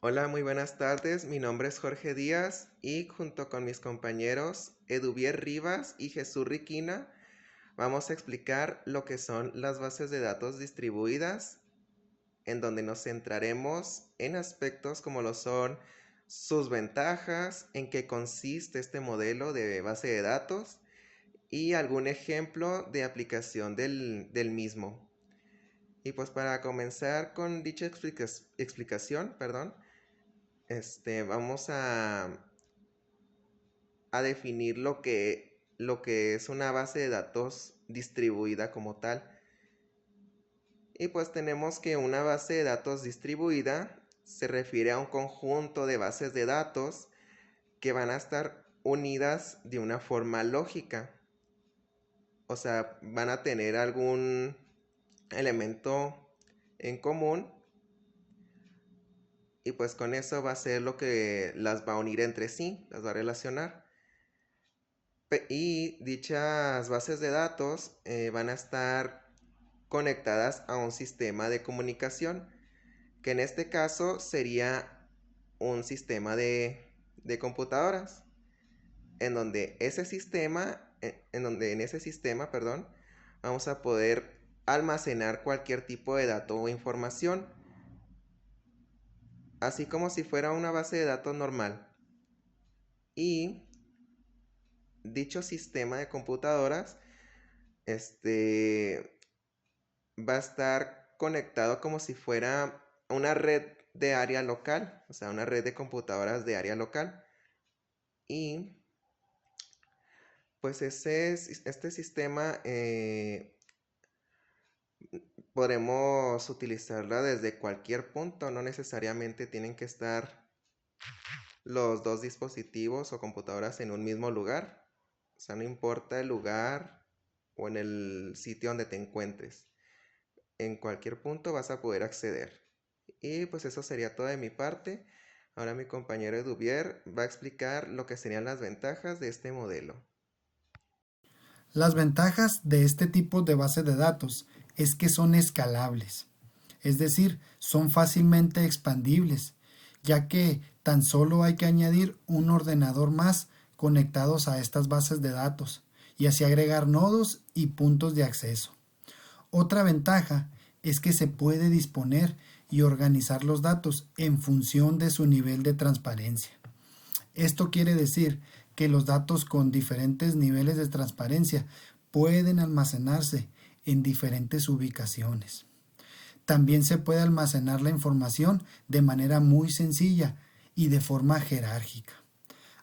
Hola, muy buenas tardes. Mi nombre es Jorge Díaz y junto con mis compañeros Eduvier Rivas y Jesús Riquina vamos a explicar lo que son las bases de datos distribuidas, en donde nos centraremos en aspectos como lo son sus ventajas, en qué consiste este modelo de base de datos y algún ejemplo de aplicación del mismo. Y pues para comenzar con dicha explicación, vamos a definir lo que es una base de datos distribuida como tal. Y pues tenemos que una base de datos distribuida se refiere a un conjunto de bases de datos que van a estar unidas de una forma lógica. O sea, van a tener algún elemento en común y pues con eso va a ser lo que las va a unir entre sí, las va a relacionar. Y dichas bases de datos van a estar conectadas a un sistema de comunicación, que en este caso sería un sistema de computadoras, en ese sistema, perdón, vamos a poder almacenar cualquier tipo de dato o información, así como si fuera una base de datos normal. Y dicho sistema de computadoras, este, va a estar conectado como si fuera una red de área local, o sea, una red de computadoras de área local. Y pues este sistema podremos utilizarla desde cualquier punto, no necesariamente tienen que estar los dos dispositivos o computadoras en un mismo lugar, o sea, no importa el lugar o en el sitio donde te encuentres, en cualquier punto vas a poder acceder. Y pues eso sería todo de mi parte. Ahora mi compañero Eduvier va a explicar lo que serían las ventajas de este modelo. Las ventajas de este tipo de base de datos es que son escalables, es decir, son fácilmente expandibles, ya que tan solo hay que añadir un ordenador más conectados a estas bases de datos y así agregar nodos y puntos de acceso. Otra ventaja es que se puede disponer y organizar los datos en función de su nivel de transparencia. Esto quiere decir que los datos con diferentes niveles de transparencia pueden almacenarse en diferentes ubicaciones. También se puede almacenar la información de manera muy sencilla y de forma jerárquica.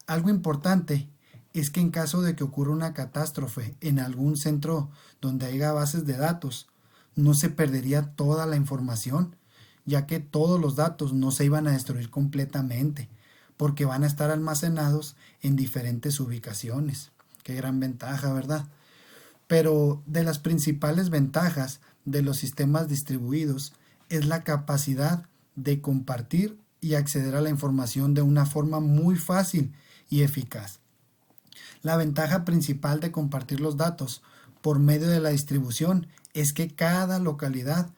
Algo importante es que en caso de que ocurra una catástrofe en algún centro donde haya bases de datos, no se perdería toda la información, ya que todos los datos no se iban a destruir completamente, porque van a estar almacenados en diferentes ubicaciones. Qué gran ventaja, ¿verdad? Pero de las principales ventajas de los sistemas distribuidos es la capacidad de compartir y acceder a la información de una forma muy fácil y eficaz. La ventaja principal de compartir los datos por medio de la distribución es que cada localidad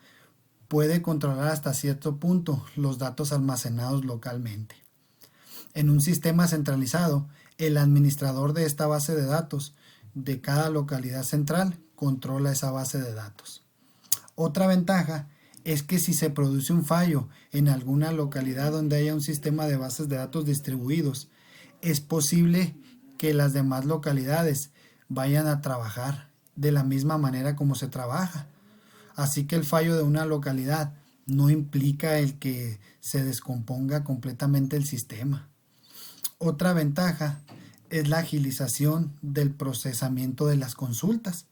puede controlar hasta cierto punto los datos almacenados localmente. En un sistema centralizado, el administrador de esta base de datos de cada localidad central controla esa base de datos. Otra ventaja es que si se produce un fallo en alguna localidad donde haya un sistema de bases de datos distribuidos, es posible que las demás localidades vayan a trabajar de la misma manera como se trabaja. Así que el fallo de una localidad no implica el que se descomponga completamente el sistema. Otra ventaja es la agilización del procesamiento de las consultas.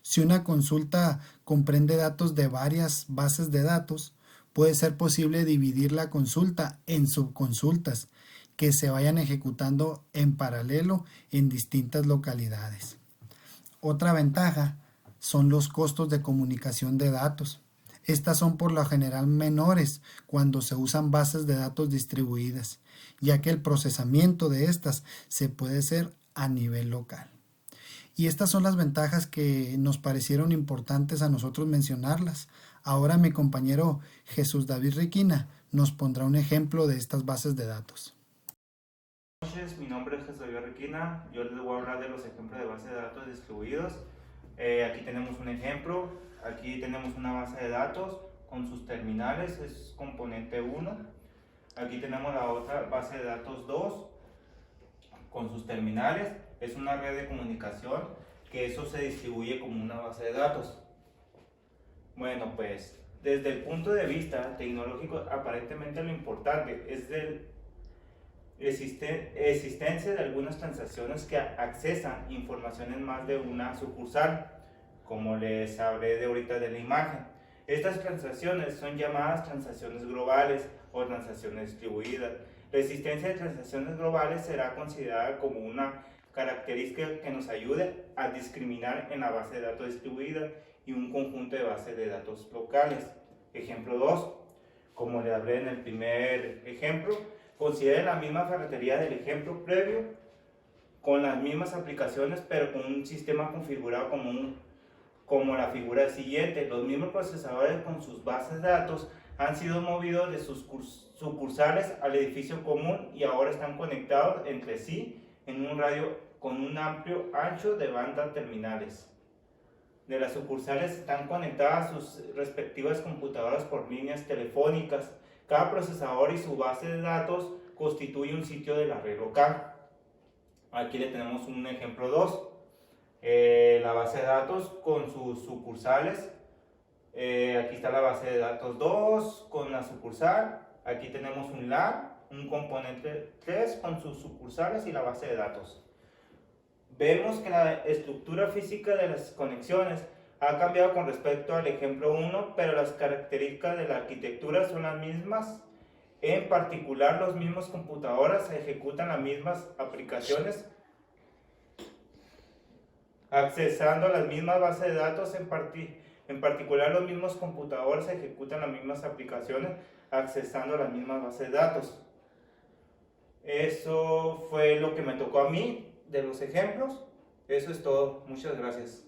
Si una consulta comprende datos de varias bases de datos, puede ser posible dividir la consulta en subconsultas que se vayan ejecutando en paralelo en distintas localidades. Otra ventaja son los costos de comunicación de datos. Estas son por lo general menores cuando se usan bases de datos distribuidas, ya que el procesamiento de estas se puede hacer a nivel local. Y estas son las ventajas que nos parecieron importantes a nosotros mencionarlas. Ahora mi compañero Jesús David Riquina nos pondrá un ejemplo de estas bases de datos. Buenas noches, mi nombre es Jesús David Riquina. Yo les voy a hablar de los ejemplos de bases de datos distribuidos. Aquí tenemos un ejemplo. Aquí tenemos una base de datos con sus terminales, es componente 1. Aquí tenemos la otra base de datos 2 con sus terminales. Es una red de comunicación que eso se distribuye como una base de datos. Bueno, pues desde el punto de vista tecnológico, aparentemente lo importante es la existencia de algunas transacciones que accesan información en más de una sucursal, como les hablé de ahorita de la imagen. Estas transacciones son llamadas transacciones globales o transacciones distribuidas. La existencia de transacciones globales será considerada como una característica que nos ayude a discriminar en la base de datos distribuida y un conjunto de bases de datos locales. Ejemplo 2. Como le hablé en el primer ejemplo, considere la misma ferretería del ejemplo previo, con las mismas aplicaciones, pero con un sistema configurado como la figura siguiente. Los mismos procesadores con sus bases de datos han sido movidos de sus sucursales al edificio común y ahora están conectados entre sí en un radio con un amplio ancho de banda terminales. De las sucursales están conectadas sus respectivas computadoras por líneas telefónicas. Cada procesador y su base de datos constituye un sitio de la red local. Aquí le tenemos un ejemplo 2. La base de datos con sus sucursales. Aquí está la base de datos 2 con la sucursal. Aquí tenemos un LAN, un componente 3 con sus sucursales y la base de datos. Vemos que la estructura física de las conexiones ha cambiado con respecto al ejemplo 1, pero las características de la arquitectura son las mismas. En particular, los mismos computadoras ejecutan las mismas aplicaciones, accesando las mismas bases de datos. En particular, los mismos computadores ejecutan las mismas aplicaciones, accesando las mismas bases de datos. Eso fue lo que me tocó a mí de los ejemplos. Eso es todo. Muchas gracias.